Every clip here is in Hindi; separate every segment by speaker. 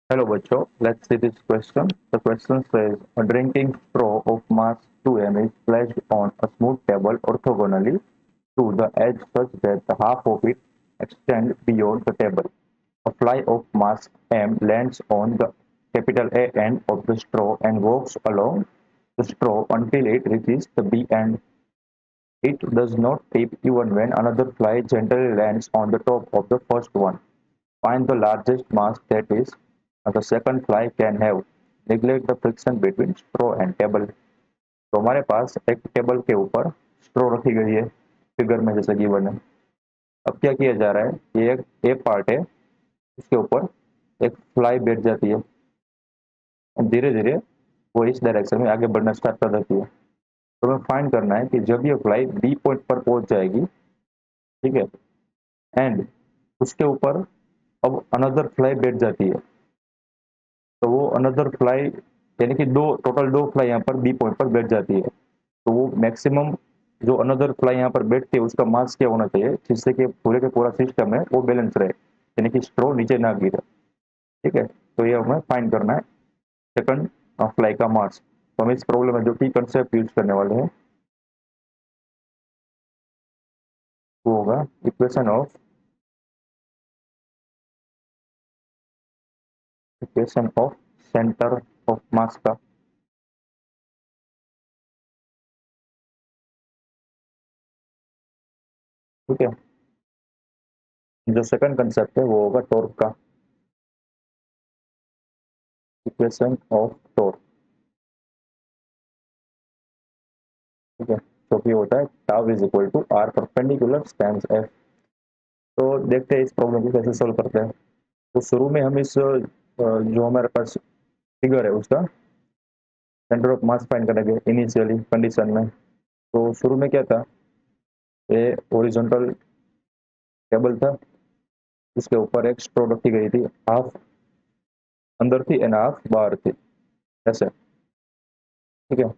Speaker 1: Hello, Bacho. Let's see this question. The question says a drinking straw of mass 2m is placed on a smooth table orthogonally to the edge such that the half of it extends beyond the table. A fly of mass m lands on the capital A end of the straw and walks along the straw until it reaches the B end. It does not tip even when another fly gently lands on the top of the first one. Find the largest mass that is the second fly can have. Neglect the friction between straw and table. तो हमारे पास एक टेबल के ऊपर स्ट्रो रखी गई है फिगर में जैसे गिवन है। अब क्या किया जा रहा है कि एक ए पार्ट है उसके ऊपर एक फ्लाई बैठ जाती है और धीरे धीरे वो इस डायरेक्शन में आगे बढ़ना स्टार्ट कर देती है। तो हमें फाइंड करना है कि जब ये फ्लाई बी पॉइंट पर पहुंच जाएगी, ठीक है, एंड उसके ऊपर अब अनदर फ्लाई बैठ जाती है, तो वो अनदर फ्लाई यानी कि दो टोटल दो फ्लाई यहाँ पर बी पॉइंट पर बैठ जाती है। तो वो मैक्सिमम जो अनदर फ्लाई यहाँ पर बैठती है उसका मास क्या होना चाहिए जिससे कि पूरे का पूरा सिस्टम है वो बैलेंस रहे, यानी कि स्ट्रो नीचे ना गिरे। ठीक है, तो ये हमें फाइंड करना है सेकंड फ्लाई का मास। तो हम इस प्रॉब्लम में जो की कंसेप्ट यूज करने वाले हैं वो होगा इक्वेशन ऑफ सेंटर ऑफ मास का। ठीक है, जो सेकंड कंसेप्ट है वो होगा टॉर्क का। Equation of torque. ठीक है, तो ये होता है tau is equal to r perpendicular times F. तो देखते हैं इस प्रॉब्लम को कैसे सोल्व करते हैं। तो शुरू में हम इस जो हमारे पास फिगर है उसका सेंटर ऑफ मास फाइंड करेंगे इनिशियली कंडीशन में। तो शुरू में क्या था, ये हॉरिजॉन्टल टेबल था, उसके ऊपर एक स्ट्रो रखी गई थी, हाफ अंदर थी एंड हाफ बाहर थी, ऐसे। ठीक है,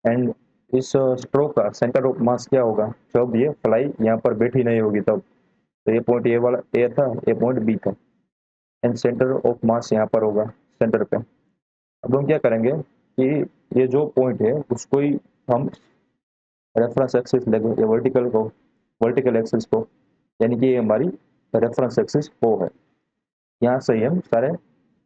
Speaker 1: एंड इस स्ट्रो का सेंटर ऑफ मास क्या होगा जब ये फ्लाई यहाँ पर बैठी नहीं होगी तब। तो ये पॉइंट ए वाला ए था, ये पॉइंट बी था, एंड सेंटर ऑफ मास यहाँ पर होगा सेंटर पे। अब हम क्या करेंगे कि ये जो पॉइंट है उसको ही हम रेफरेंस एक्सिस लेंगे, या वर्टिकल को, वर्टिकल एक्सिस को, यानी कि ये हमारी रेफरेंस एक्सिस ओ है। यहाँ से ही हम सारे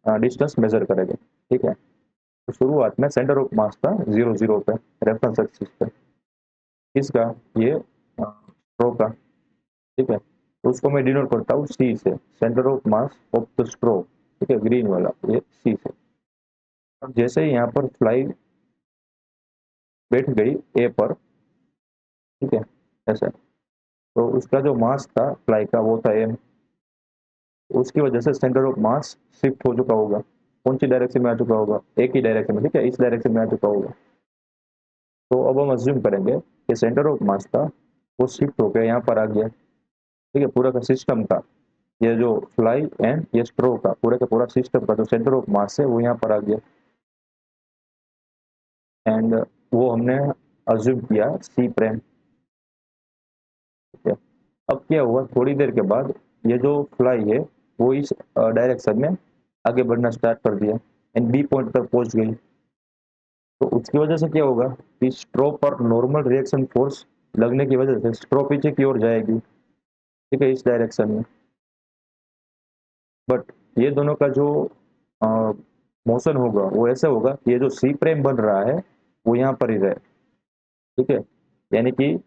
Speaker 1: डिस्टेंस मेजर करेंगे। ठीक है, तो शुरुआत में सेंटर ऑफ मास था 0 0 पे, रेफरेंस एक्सिस पे, किसका, ये स्ट्रो का। ठीक है, तो उसको मैं डिनोट करता हूँ सी से, centre of mass of the straw. ठीक है, ग्रीन वाला ये सी से। अब जैसे ही यहाँ पर फ्लाई बैठ गई ए पर, ठीक है, ऐसा, तो उसका जो मास था फ्लाई का वो था एम। उसकी वजह से सेंटर ऑफ मास शिफ्ट हो चुका होगा, कौन सी डायरेक्शन में आ चुका होगा, एक ही डायरेक्शन में। ठीक है, इस डायरेक्शन में आ चुका होगा। तो अब हम अज्यूम करेंगे कि सेंटर ऑफ मास था वो शिफ्ट होकर यहाँ पर आ गया। ठीक है, पूरा का सिस्टम का, ये जो फ्लाई एंड ये स्ट्रो का पूरा सिस्टम का जो सेंटर ऑफ मास है वो यहाँ पर आ गया, एंड वो हमने अज्यूम किया सी प्राइम। ठीक है, अब क्या हुआ, थोड़ी देर के बाद ये जो फ्लाई है वो इस डायरेक्शन में आगे बढ़ना स्टार्ट कर दिया एंड बी पॉइंट तक पहुंच गई। तो उसकी वजह से क्या होगा कि स्ट्रो पर नॉर्मल रिएक्शन फोर्स लगने की वजह से स्ट्रो पीछे की ओर जाएगी। ठीक है, इस डायरेक्शन में। बट ये दोनों का जो मोशन होगा वो ऐसे होगा कि ये जो सी प्रेम बन रहा है वो यहाँ पर ही रहे। ठीक है, यानी कि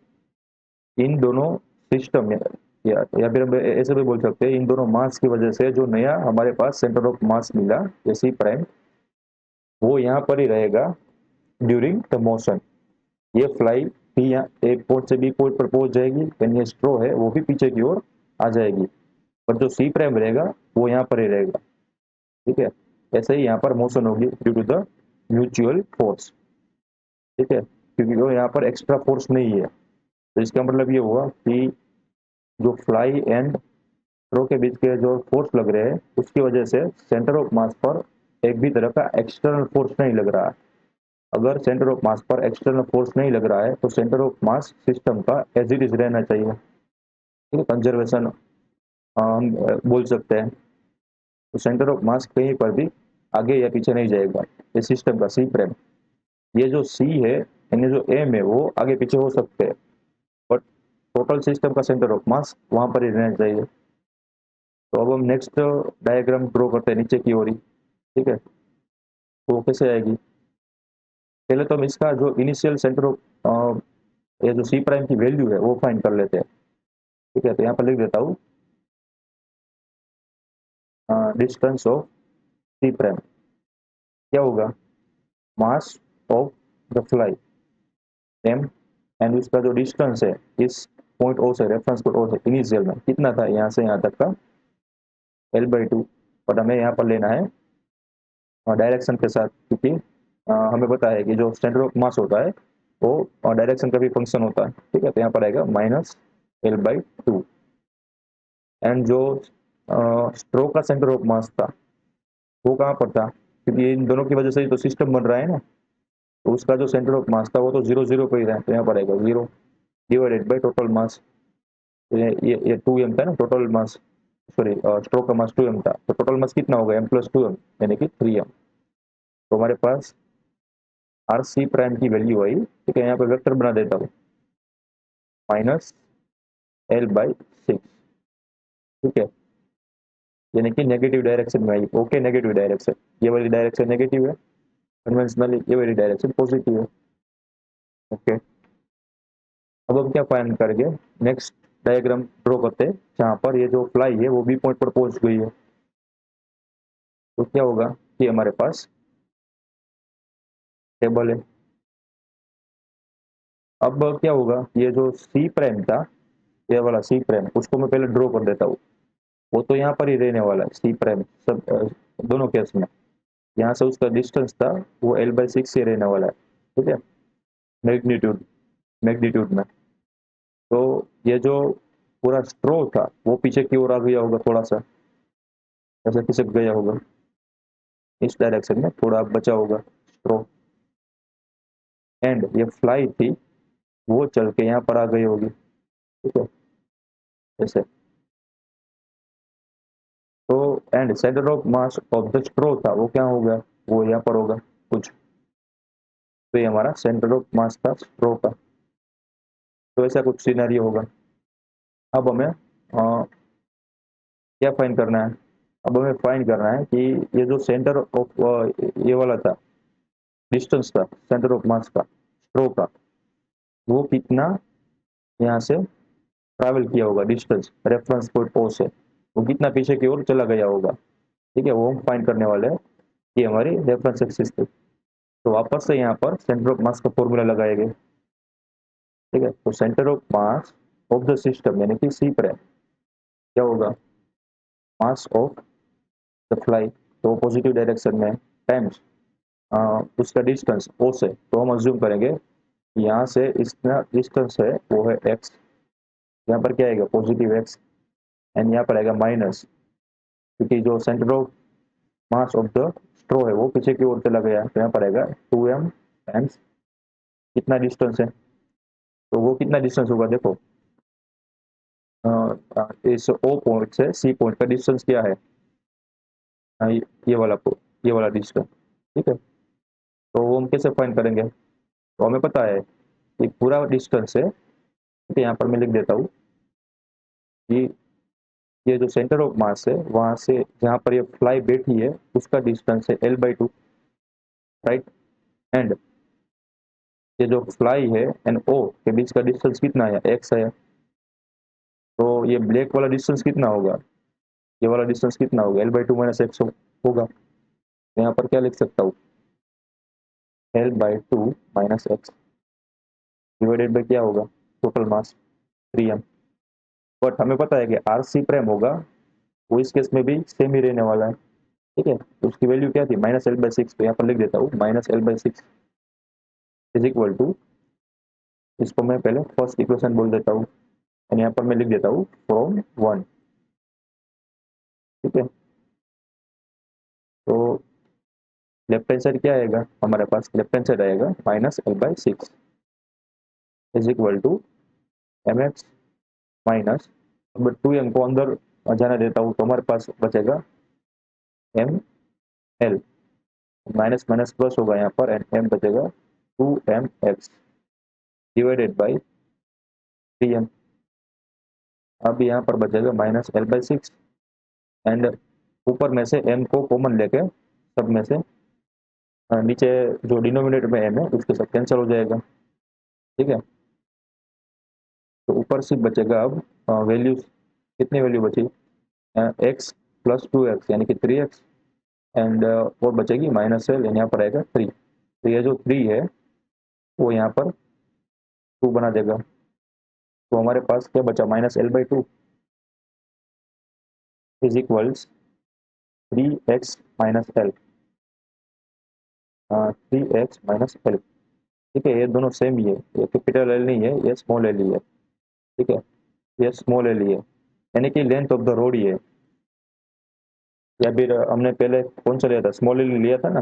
Speaker 1: इन दोनों सिस्टम या फिर हम ऐसे भी बोल सकते हैं इन दोनों मास की वजह से जो नया हमारे पास सेंटर ऑफ मास मिला ये सी प्राइम, वो यहाँ पर ही रहेगा ड्यूरिंग द मोशन। ये फ्लाई भी यहाँ एक पोर्ट से बी पोर्ट पर पहुंच जाएगी, यानी ये स्ट्रो है वो भी पीछे की ओर आ जाएगी, पर जो सी प्राइम रहेगा वो यहाँ पर ही रहेगा। ठीक है, ऐसे ही यहाँ पर मोशन होगी due to the mutual force. ठीक है, क्योंकि वो यहाँ पर एक्स्ट्रा फोर्स नहीं है। तो इसका मतलब ये हुआ कि जो फ्लाई एंड थ्रो के बीच के जो फोर्स लग रहे हैं उसकी वजह से सेंटर ऑफ मास पर एक भी तरह का एक्सटर्नल फोर्स नहीं लग रहा है। अगर सेंटर ऑफ मास पर एक्सटर्नल फोर्स नहीं लग रहा है तो सेंटर ऑफ मास सिस्टम का एज इट इज रहना चाहिए। ठीक है, कंजर्वेशन हम बोल सकते हैं। तो सेंटर ऑफ मास कहीं पर भी आगे या पीछे नहीं जाएगा। ये सिस्टम का सी प्राइम, ये जो सी है यानी जो एम है वो आगे पीछे हो सकते हैं, बट टोटल सिस्टम का सेंटर ऑफ मास वहां पर ही रहना चाहिए। तो अब हम नेक्स्ट डायग्राम ड्रॉ करते हैं नीचे की ओर ही, ठीक है। तो वो कैसे आएगी, पहले तो हम इसका जो इनिशियल सेंटर ऑफ ये जो सी प्राइम की वैल्यू है वो फाइंड कर लेते हैं, ठीक है। तो यहाँ पर लिख देता हूँ डिस्टेंस ऑफ सी प्राइम क्या होगा, mass of the fly M, and उसका जो डिस्टेंस है इस पॉइंट ओ से, रेफरेंस पॉइंट ओ से इनिशियल में कितना था यहाँ से यहाँ तक का, L/2। और हमें यहाँ पर लेना है डायरेक्शन के साथ, क्योंकि हमें पता है कि जो सेंटर ऑफ मास होता है वो डायरेक्शन का भी फंक्शन होता है, ठीक है। तो यहाँ पर आएगा -L/2। एंड जो स्ट्रोक का सेंटर ऑफ मास था वो कहाँ पर था, क्योंकि इन दोनों की वजह से ही तो सिस्टम बन रहा है ना, तो उसका जो सेंटर ऑफ मास था वो तो 0 0 पे ही था। तो यहाँ पर आएगा 0 डिवाइडेड बाई टोटल मास। तो ये 2m था ना टोटल मास, सॉरी स्ट्रोक का मास 2m था, तो टोटल मास कितना होगा m+2m यानी कि 3m। तो हमारे पास आर सी प्राइम की वैल्यू आई, ठीक है। यहाँ पे वेक्टर बना देता हूँ -L/6, ठीक है, यानी कि नेगेटिव डायरेक्शन में आई। ओके, नेगेटिव डायरेक्शन, ये वाली डायरेक्शन नेगेटिव है कन्वेंशनली, ये वाली डायरेक्शन पॉजिटिव है। ओके, अब हम क्या फाइंड करेंगे, नेक्स्ट डायग्राम ड्रॉ करते हैं जहाँ पर ये जो फ्लाई है वो बी पॉइंट पर पहुंच गई है। तो क्या होगा कि हमारे पास टेबल है। अब क्या होगा, ये जो सी प्राइम था, ये वाला सी प्राइम, उसको मैं पहले ड्रॉ कर देता हूँ। वो तो यहाँ पर ही रहने वाला है सी प्राइम सब दोनों केस में। यहाँ से उसका डिस्टेंस था वो L/6 ही रहने वाला है, ठीक है, मैग्नीट्यूड मैग्नीट्यूड में। तो ये जो पूरा स्ट्रो था वो पीछे की ओर आ गया होगा, थोड़ा सा ऐसा खिसक गया होगा, इस डायरेक्शन में थोड़ा बचा होगा स्ट्रो। एंड ये फ्लाई थी वो चल के यहाँ पर आ गई होगी, ठीक है, ऐसे। तो and centre of mass of the straw था वो क्या होगा, वो यहाँ पर होगा कुछ। तो ये हमारा सेंटर ऑफ मास था स्ट्रो का। तो ऐसा कुछ सिनेरियो होगा। अब हमें क्या फाइंड करना है, अब हमें फाइंड करना है कि ये जो सेंटर ऑफ ये वाला था, डिस्टेंस था सेंटर ऑफ मास का स्ट्रो का, वो कितना यहाँ से ट्रैवल किया होगा, डिस्टेंस रेफरेंस पॉइंट ओ से वो कितना पीछे की ओर चला गया होगा, ठीक है। वो हम फाइंड करने वाले हैं कि हमारी रेफरेंस एक्सिस थी। तो वापस से यहाँ पर सेंटर ऑफ मास का फॉर्मूला लगाएंगे, ठीक है। तो centre of mass of the system यानी कि सी प्राइम क्या होगा, मास ऑफ द फ्लाई, तो पॉजिटिव डायरेक्शन में टाइम्स उसका डिस्टेंस ओ से। तो हम अज्यूम करेंगे यहाँ से इतना डिस्टेंस है वो है एक्स, यहाँ पर क्या आएगा पॉजिटिव एक्स, एंड यहाँ पर आएगा माइनस, क्योंकि जो centre of mass of the straw है वो पीछे की ओर चला गया। तो यहाँ पर आएगा 2m टाइम्स कितना डिस्टेंस है, तो वो कितना डिस्टेंस होगा देखो, इस ओ पॉइंट से सी पॉइंट का डिस्टेंस क्या है, ये वाला ये वाला डिस्टेंस, ठीक है। तो वो हम कैसे फाइंड करेंगे, तो हमें पता है कि पूरा डिस्टेंस है, ठीक है। यहाँ पर मैं लिख देता हूँ कि ये जो सेंटर ऑफ मास है वहां से जहाँ पर ये फ्लाई बैठी है उसका डिस्टेंस है L/2, राइट। एंड ये जो फ्लाई है एंड ओ के बीच का डिस्टेंस कितना है, एक्स है। तो ये ब्लैक वाला डिस्टेंस कितना होगा, ये वाला डिस्टेंस कितना होगा, L/2 माइनस एक्स होगा। तो यहाँ पर क्या लिख सकता हूँ, L/2 minus x divided by क्या होगा, टोटल मास 3m। बट हमें पता है कि आर सी प्राइम होगा वो इस केस में भी सेम ही रहने वाला है, ठीक है। तो उसकी वैल्यू क्या थी, -L/6। तो यहाँ पर लिख देता हूँ -L/6 इज इक्वल टू, इसको मैं पहले फर्स्ट इक्वेशन बोल देता हूँ, और यहाँ पर मैं लिख देता हूँ फ्रॉम 1, ठीक है। तो लेफ्ट हैंड साइड क्या आएगा हमारे पास, लेफ्ट हैंड साइड आएगा -L/6 is equal to mx minus, अब 2m को अंदर जाने देता हूँ तो हमारे पास बचेगा M L, minus minus plus होगा यहाँ पर, एंड एम बचेगा 2mx डिवाइडेड बाई 3m। अब यहाँ पर बचेगा -L/6, एंड ऊपर में से m को कॉमन लेके सब में से नीचे जो डिनोमिनेटर में m है उसके साथ कैंसिल हो जाएगा। ठीक है, तो ऊपर से बचेगा अब वैल्यू, कितनी वैल्यू बची, x प्लस 2x यानी कि 3x, एंड और बचेगी -L, यानी यहाँ पर आएगा 3। तो ये जो 3 है वो यहाँ पर 2 बना देगा। तो हमारे पास क्या बचा, -L/2 is equals 3x minus L, 3x - L। ठीक है, ये दोनों सेम ही है, ये कैपिटल एल नहीं है, ये स्मॉल एल ही है। ठीक है, ये स्मॉल एल ही है, यानी कि लेंथ ऑफ द रोड ही है। या फिर हमने पहले कौन सा लिया था, स्मॉल एल लिया था ना,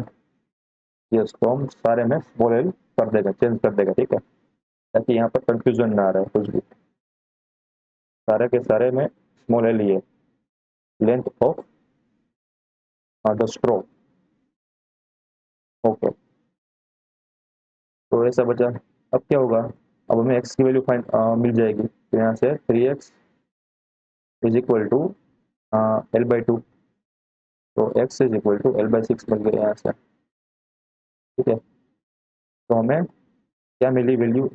Speaker 1: ये तो हम सारे में स्मॉल एल कर देगा, चेंज कर देगा। ठीक है, ताकि यहाँ पर कंफ्यूजन ना आ रहा है कुछ भी, सारे के सारे में स्मॉल एल ही है, length of the straw. Okay, तो ऐसा बचा। अब क्या होगा, अब हमें x की वैल्यू फाइंड मिल जाएगी, तो यहाँ से 3x is equal to L/2, तो x is equal to L/6 बन गया यहाँ से। ठीक है, तो हमें क्या मिली वैल्यू,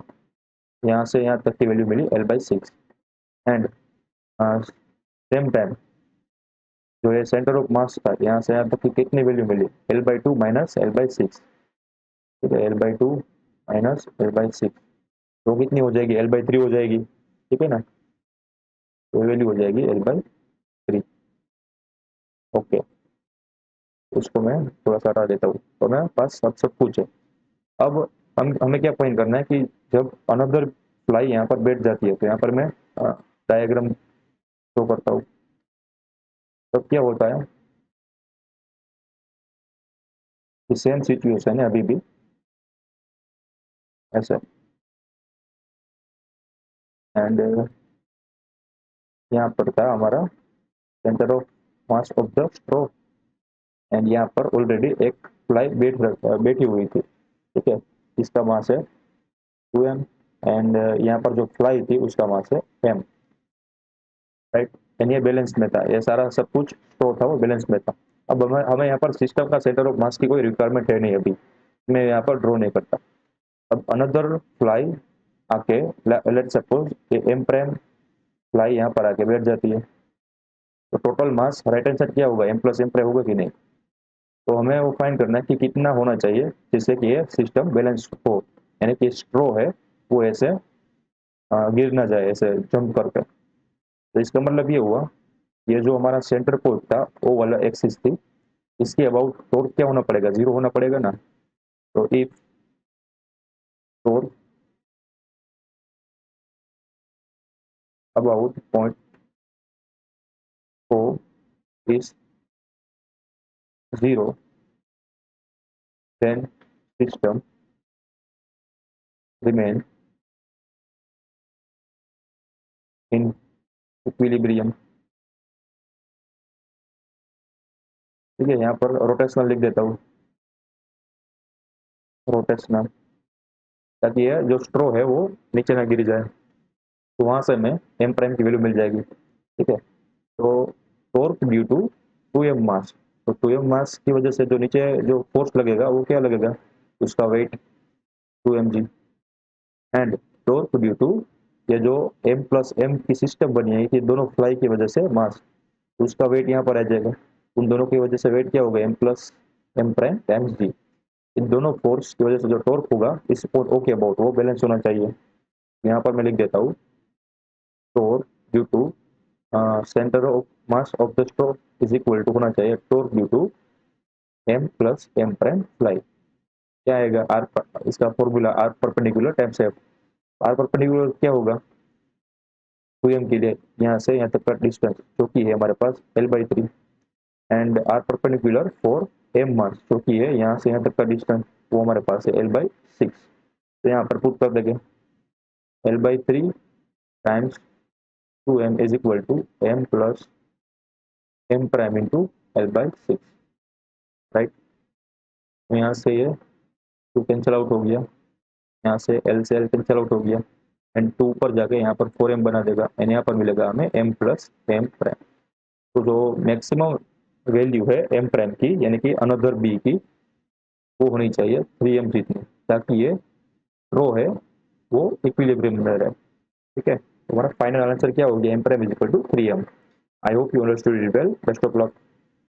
Speaker 1: यहाँ से यहाँ तक की वैल्यू मिली L/6, एंड सेम टाइम जो ये सेंटर ऑफ मास था, यहाँ से यहाँ तक की कितनी वैल्यू मिली, L/2 माइनस L/6। ठीक है, L/2 माइनस L/6, तो कितनी हो जाएगी, L/3 हो जाएगी। ठीक है ना, तो वैल्यू हो जाएगी L/3। ओके, उसको मैं थोड़ा सा हटा देता हूँ, तो मैं पास सब कुछ है। अब हम हमें क्या फाइंड करना है कि जब अनदर फ्लाई यहाँ पर बैठ जाती है, तो यहाँ पर मैं डायग्राम शो करता हूँ, तब क्या होता है कि सेम सिचुएशन है अभी भी ऐसा, एंड यहाँ पर था हमारा centre of mass of the straw, and यहाँ पर ऑलरेडी एक फ्लाई बैठी हुई थी। ठीक है, इसका मास है 2m, एंड यहाँ पर जो फ्लाई थी उसका मास है m। राइट, एंड ये बैलेंस में था, ये सारा सब कुछ स्ट्रो था वो बैलेंस में था। अब हमें हमें यहाँ पर सिस्टम का सेंटर ऑफ मास की कोई रिक्वायरमेंट है नहीं, अभी मैं यहाँ पर ड्रॉ नहीं करता। अब अनदर फ्लाई आके, let's suppose M prime fly यहाँ पर आके बैठ जाती है, तो total mass right hand side क्या होगा, m प्लस एम प्राइम होगा कि नहीं। तो हमें वो फाइंड करना है कि कितना होना चाहिए जिससे कि ये सिस्टम बैलेंस हो, यानी कि स्ट्रो है वो ऐसे गिर ना जाए ऐसे जंप करके। तो इसका मतलब ये हुआ, ये जो हमारा सेंटर पॉइंट था वो वाला एक्सिस थी, इसके अबाउट टॉर्क क्या होना पड़ेगा, जीरो होना पड़ेगा ना। तो if torque about point O is zero, then system remain in equilibrium। ठीक है, यहाँ पर रोटेशनल लिख देता हूँ, रोटेशनल, ताकि ये जो स्ट्रो है वो नीचे ना गिर जाए, तो वहां से हमें एम प्राइम की वैल्यू मिल जाएगी। ठीक है, तो टॉर्क ड्यू टू 2m मास, तो 2m मास की वजह से जो नीचे जो फोर्स लगेगा वो क्या लगेगा, उसका weight 2mg, and torque due to ये जो m प्लस m की सिस्टम बनी है कि दोनों फ्लाई की वजह से मास, तो उसका वेट यहाँ पर आ जाएगा, उन दोनों की वजह से वेट क्या होगा, m plus M prime times g. इन दोनों फोर्स की वजह से जो टॉर्क होगा इस ओके अबाउट वो बैलेंस होना चाहिए। यहाँ पर मैं लिख देता हूँ, torque due to centre of mass of the stroke is equal to होना चाहिए torque due to m plus M prime fly. क्या आएगा, आर, इसका formula R perpendicular times F. R perpendicular क्या होगा, 2m के लिए यहाँ से यहाँ तक का डिस्टेंस जो कि है हमारे पास L/3, and R perpendicular for m mass जो कि है यहाँ से यहाँ तक का डिस्टेंस, वो हमारे पास है L/6। तो यहाँ पर पुट कर देंगे L/3 times 2m is equal to m plus m prime into L/6। Right. तो यहाँ से ये टू कैंसिल आउट हो गया, यहाँ से एल से एल कैंसिल आउट हो गया, एंड टू पर जाके यहाँ पर 4m बना देगा, एंड यहाँ पर मिलेगा हमें m प्लस m प्राइम। तो जो मैक्सिमम वैल्यू है m प्राइम की, यानी कि अनदर b की, वो होनी चाहिए 3m जितनी, ताकि ये रो है वो इक्विलिब्रियम में रहे। ठीक है, तो हमारा फाइनल आंसर क्या हो गया, m prime is equal to 3m। I hope you understood it well. Best of luck.